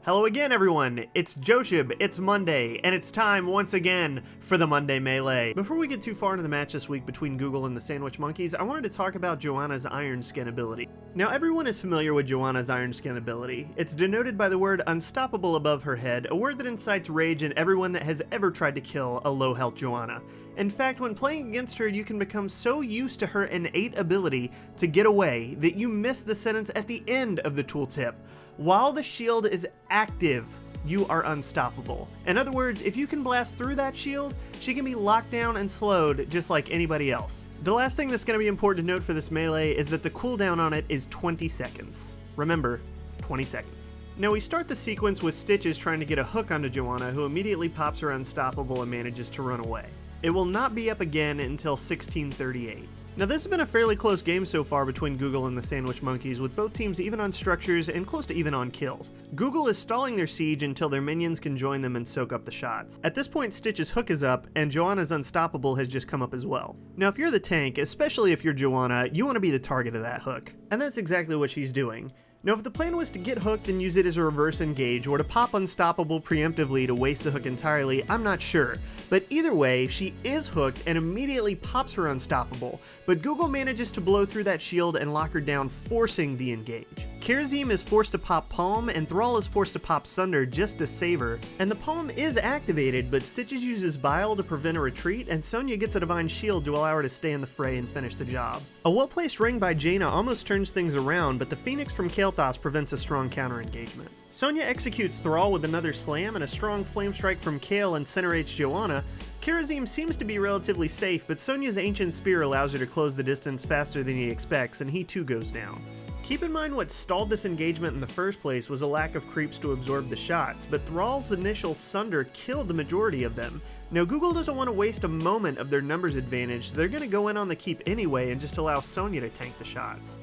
Hello again, everyone. It's Josheb, it's Monday, and it's time once again for the Monday Melee. Before we get too far into the match this week between Google and the Sandwich Monkeys, I wanted to talk about Joanna's Iron Skin ability. Now, everyone is familiar with Joanna's Iron Skin ability. It's denoted by the word unstoppable above her head, a word that incites rage in everyone that has ever tried to kill a low-health Joanna. In fact, when playing against her, you can become so used to her innate ability to get away that you miss the sentence at the end of the tooltip. While the shield is active, you are unstoppable. In other words, if you can blast through that shield, she can be locked down and slowed just like anybody else. The last thing that's going to be important to note for this melee is that the cooldown on it is 20 seconds. Remember, 20 seconds. Now we start the sequence with Stitches trying to get a hook onto Joanna, who immediately pops her unstoppable and manages to run away. It will not be up again until 1638. Now this has been a fairly close game so far between Google and the Sandwich Monkeys, with both teams even on structures and close to even on kills. Google is stalling their siege until their minions can join them and soak up the shots. At this point, Stitch's hook is up, and Joanna's unstoppable has just come up as well. Now if you're the tank, especially if you're Joanna, you want to be the target of that hook. And that's exactly what she's doing. Now if the plan was to get hooked and use it as a reverse engage, or to pop unstoppable preemptively to waste the hook entirely, I'm not sure. But either way, she is hooked and immediately pops her unstoppable, but Google manages to blow through that shield and lock her down, forcing the engage. Kharazim is forced to pop Palm, and Thrall is forced to pop Sunder just to save her, and the Palm is activated, but Stitches uses Bile to prevent a retreat, and Sonya gets a Divine Shield to allow her to stay in the fray and finish the job. A well-placed ring by Jaina almost turns things around, but the Phoenix from Kael'thas prevents a strong counter-engagement. Sonya executes Thrall with another slam, and a strong flame strike from Kael incinerates Joanna. Kharazim seems to be relatively safe, but Sonya's Ancient Spear allows her to close the distance faster than he expects, and he too goes down. Keep in mind what stalled this engagement in the first place was a lack of creeps to absorb the shots, but Thrall's initial Sunder killed the majority of them. Now Google doesn't want to waste a moment of their numbers advantage, so they're going to go in on the keep anyway and just allow Sonya to tank the shots.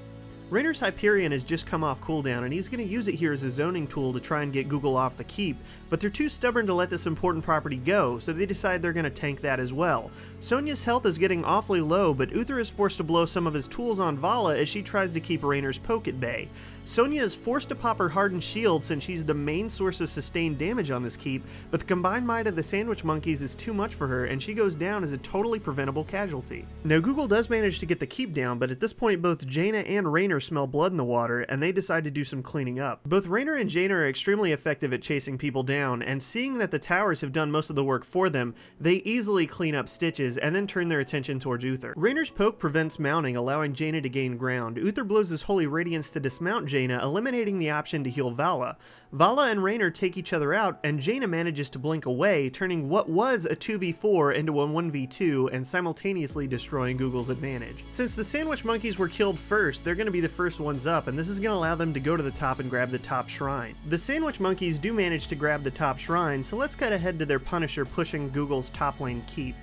Raynor's Hyperion has just come off cooldown, and he's going to use it here as a zoning tool to try and get Google off the keep, but they're too stubborn to let this important property go, so they decide they're going to tank that as well. Sonya's health is getting awfully low, but Uther is forced to blow some of his tools on Vala as she tries to keep Raynor's poke at bay. Sonya is forced to pop her hardened shield since she's the main source of sustained damage on this keep, but the combined might of the Sandwich Monkeys is too much for her, and she goes down as a totally preventable casualty. Now Google does manage to get the keep down, but at this point both Jaina and Raynor smell blood in the water, and they decide to do some cleaning up. Both Raynor and Jaina are extremely effective at chasing people down, and seeing that the towers have done most of the work for them, they easily clean up Stitches and then turn their attention towards Uther. Raynor's poke prevents mounting, allowing Jaina to gain ground. Uther blows his Holy Radiance to dismount Jaina, eliminating the option to heal Vala. Vala and Raynor take each other out, and Jaina manages to blink away, turning what was a 2v4 into a 1v2 and simultaneously destroying Google's advantage. Since the Sandwich Monkeys were killed first, they're going to be the first ones up, and this is going to allow them to go to the top and grab the top shrine. The Sandwich Monkeys do manage to grab the top shrine, so let's cut ahead to their Punisher pushing Google's top lane keep.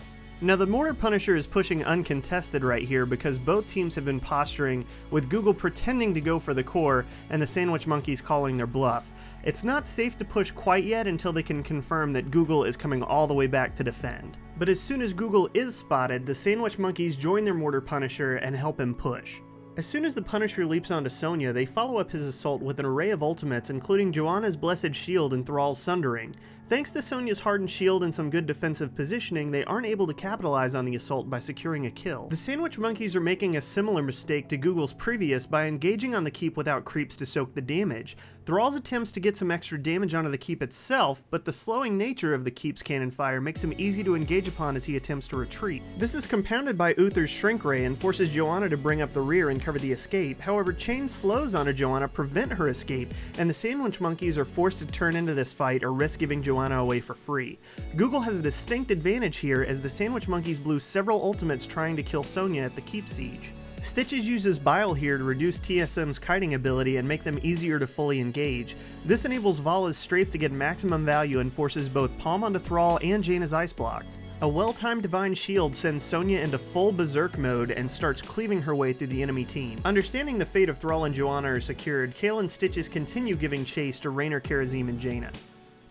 Now the Mortar Punisher is pushing uncontested right here because both teams have been posturing, with Google pretending to go for the core and the Sandwich Monkeys calling their bluff. It's not safe to push quite yet until they can confirm that Google is coming all the way back to defend. But as soon as Google is spotted, the Sandwich Monkeys join their Mortar Punisher and help him push. As soon as the Punisher leaps onto Sonya, they follow up his assault with an array of ultimates, including Joanna's Blessed Shield and Thrall's Sundering. Thanks to Sonya's hardened shield and some good defensive positioning, they aren't able to capitalize on the assault by securing a kill. The Sandwich Monkeys are making a similar mistake to Google's previous by engaging on the keep without creeps to soak the damage. Thrall's attempts to get some extra damage onto the keep itself, but the slowing nature of the keep's cannon fire makes him easy to engage upon as he attempts to retreat. This is compounded by Uther's Shrink Ray and forces Joanna to bring up the rear and cover the escape. However, chain slows onto Joanna prevent her escape, and the Sandwich Monkeys are forced to turn into this fight or risk giving Joanna away for free. Google has a distinct advantage here as the Sandwich Monkeys blew several ultimates trying to kill Sonya at the keep siege. Stitches uses Bile here to reduce TSM's kiting ability and make them easier to fully engage. This enables Vala's strafe to get maximum value and forces both Palm onto Thrall and Jaina's Ice Block. A well-timed Divine Shield sends Sonya into full Berserk mode and starts cleaving her way through the enemy team. Understanding the fate of Thrall and Joanna are secured, Kael and Stitches continue giving chase to Raynor, Kharazim, and Jaina.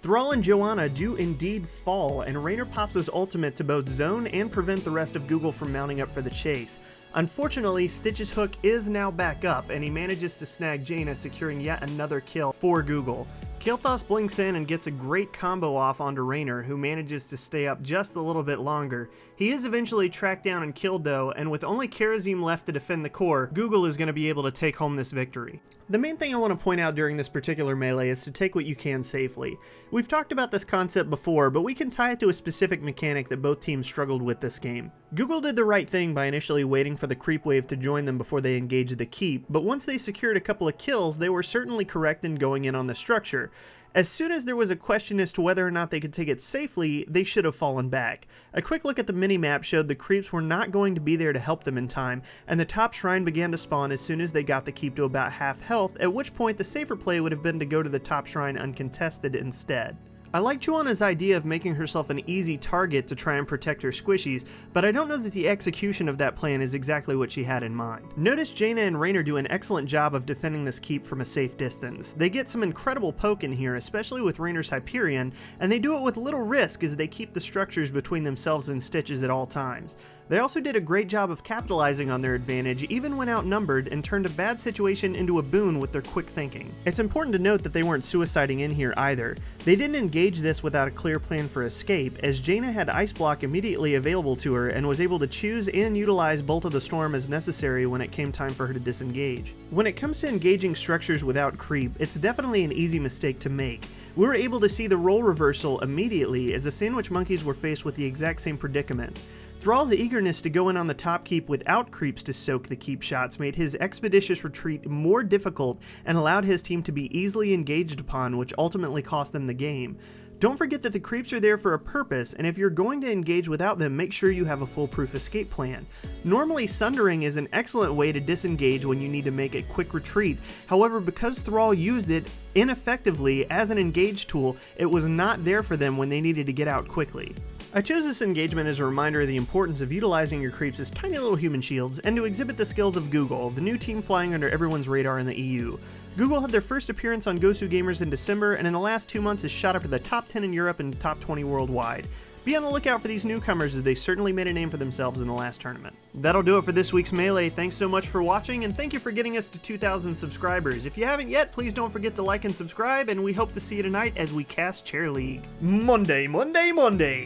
Thrall and Joanna do indeed fall, and Raynor pops his ultimate to both zone and prevent the rest of Google from mounting up for the chase. Unfortunately, Stitch's hook is now back up, and he manages to snag Jaina, securing yet another kill for Google. Kael'thas blinks in and gets a great combo off onto Raynor, who manages to stay up just a little bit longer. He is eventually tracked down and killed though, and with only Kharazim left to defend the core, Google is going to be able to take home this victory. The main thing I want to point out during this particular melee is to take what you can safely. We've talked about this concept before, but we can tie it to a specific mechanic that both teams struggled with this game. Google did the right thing by initially waiting for the creep wave to join them before they engaged the keep, but once they secured a couple of kills, they were certainly correct in going in on the structure. As soon as there was a question as to whether or not they could take it safely, they should have fallen back. A quick look at the minimap showed the creeps were not going to be there to help them in time, and the top shrine began to spawn as soon as they got the keep to about half health, at which point the safer play would have been to go to the top shrine uncontested instead. I like Joanna's idea of making herself an easy target to try and protect her squishies, but I don't know that the execution of that plan is exactly what she had in mind. Notice Jaina and Raynor do an excellent job of defending this keep from a safe distance. They get some incredible poke in here, especially with Raynor's Hyperion, and they do it with little risk as they keep the structures between themselves and Stitches at all times. They also did a great job of capitalizing on their advantage even when outnumbered and turned a bad situation into a boon with their quick thinking. It's important to note that they weren't suiciding in here either. They didn't engage this without a clear plan for escape, as Jaina had Ice Block immediately available to her and was able to choose and utilize Bolt of the Storm as necessary when it came time for her to disengage. When it comes to engaging structures without creep, it's definitely an easy mistake to make. We were able to see the role reversal immediately as the Sandwich Monkeys were faced with the exact same predicament. Thrall's eagerness to go in on the top keep without creeps to soak the keep shots made his expeditious retreat more difficult and allowed his team to be easily engaged upon, which ultimately cost them the game. Don't forget that the creeps are there for a purpose, and if you're going to engage without them, make sure you have a foolproof escape plan. Normally, Sundering is an excellent way to disengage when you need to make a quick retreat. However, because Thrall used it ineffectively as an engage tool, it was not there for them when they needed to get out quickly. I chose this engagement as a reminder of the importance of utilizing your creeps as tiny little human shields, and to exhibit the skills of Google, the new team flying under everyone's radar in the EU. Google had their first appearance on Gosu Gamers in December, and in the last 2 months has shot up to the top 10 in Europe and top 20 worldwide. Be on the lookout for these newcomers, as they certainly made a name for themselves in the last tournament. That'll do it for this week's Melee. Thanks so much for watching, and thank you for getting us to 2,000 subscribers. If you haven't yet, please don't forget to like and subscribe, and we hope to see you tonight as we cast Chair League. Monday!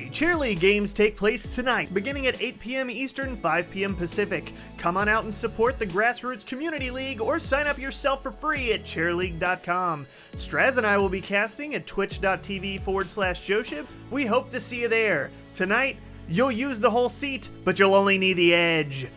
Chair League games take place tonight, beginning at 8 p.m. Eastern, 5 p.m. Pacific. Come on out and support the Grassroots Community League, or sign up yourself for free at chairleague.com. Straz and I will be casting at twitch.tv/Josheb. We hope to see you there. Tonight, you'll use the whole seat, but you'll only need the edge.